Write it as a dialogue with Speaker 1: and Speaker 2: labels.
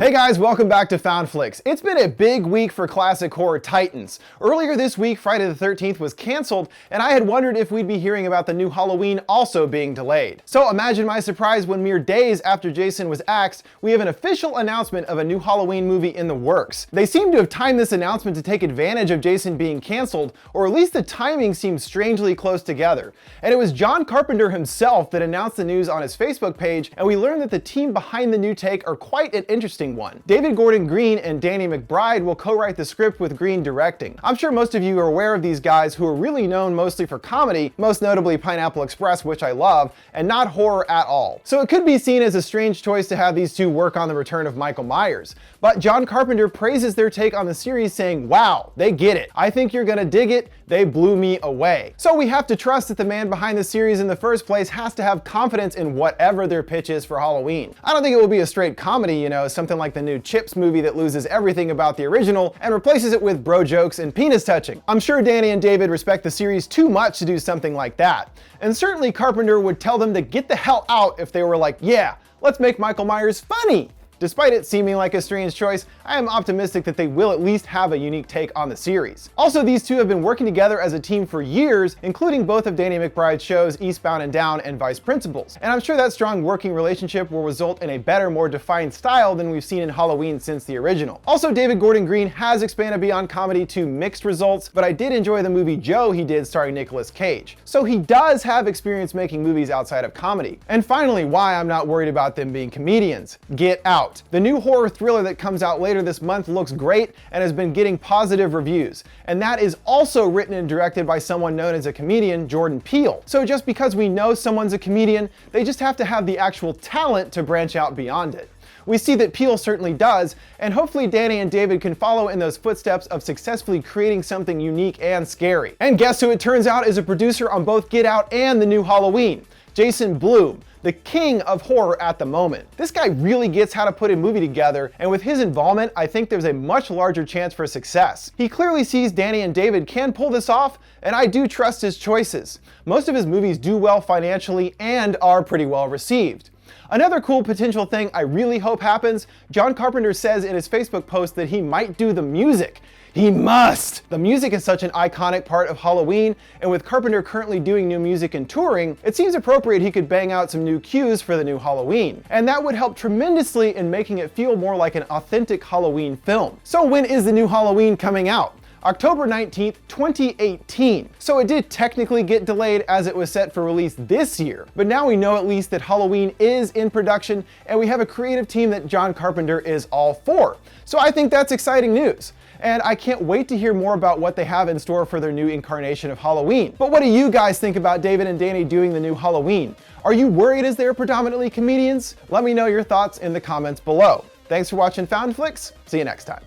Speaker 1: Hey guys, welcome back to Found Flicks. It's been a big week for classic horror titans. Earlier this week, Friday the 13th was canceled, and I had wondered if we'd be hearing about the new Halloween also being delayed. So imagine my surprise when mere days after Jason was axed, we have an official announcement of a new Halloween movie in the works. They seem to have timed this announcement to take advantage of Jason being canceled, or at least the timing seems strangely close together. And it was John Carpenter himself that announced the news on his Facebook page, and we learned that the team behind the new take are quite an interesting one. David Gordon Green and Danny McBride will co-write the script with Green directing. I'm sure most of you are aware of these guys who are really known mostly for comedy, most notably Pineapple Express, which I love, and not horror at all. So it could be seen as a strange choice to have these two work on the return of Michael Myers. But John Carpenter praises their take on the series, saying, "Wow, they get it. I think you're gonna dig it. They blew me away." So we have to trust that the man behind the series in the first place has to have confidence in whatever their pitch is for Halloween. I don't think it will be a straight comedy, you know, something like the new Chips movie that loses everything about the original and replaces it with bro jokes and penis touching. I'm sure Danny and David respect the series too much to do something like that. And certainly Carpenter would tell them to get the hell out if they were like, "Yeah, let's make Michael Myers funny." Despite it seeming like a strange choice, I am optimistic that they will at least have a unique take on the series. Also, these two have been working together as a team for years, including both of Danny McBride's shows Eastbound and Down and Vice Principals. And I'm sure that strong working relationship will result in a better, more defined style than we've seen in Halloween since the original. Also, David Gordon Green has expanded beyond comedy to mixed results, but I did enjoy the movie Joe he did starring Nicolas Cage. So he does have experience making movies outside of comedy. And finally, why I'm not worried about them being comedians. Get Out. The new horror thriller that comes out later this month looks great and has been getting positive reviews. And that is also written and directed by someone known as a comedian, Jordan Peele. So just because we know someone's a comedian, they just have to have the actual talent to branch out beyond it. We see that Peele certainly does, and hopefully Danny and David can follow in those footsteps of successfully creating something unique and scary. And guess who it turns out is a producer on both Get Out and the new Halloween? Jason Blum, the king of horror at the moment. This guy really gets how to put a movie together, and with his involvement, I think there's a much larger chance for success. He clearly sees Danny and David can pull this off, and I do trust his choices. Most of his movies do well financially and are pretty well received. Another cool potential thing I really hope happens, John Carpenter says in his Facebook post that he might do the music. He must! The music is such an iconic part of Halloween, and with Carpenter currently doing new music and touring, it seems appropriate he could bang out some new cues for the new Halloween. And that would help tremendously in making it feel more like an authentic Halloween film. So when is the new Halloween coming out? October 19th, 2018. So it did technically get delayed as it was set for release this year, but now we know at least that Halloween is in production and we have a creative team that John Carpenter is all for. So I think that's exciting news. And I can't wait to hear more about what they have in store for their new incarnation of Halloween. But what do you guys think about David and Danny doing the new Halloween? Are you worried as they're predominantly comedians? Let me know your thoughts in the comments below. Thanks for watching Found Flicks. See you next time.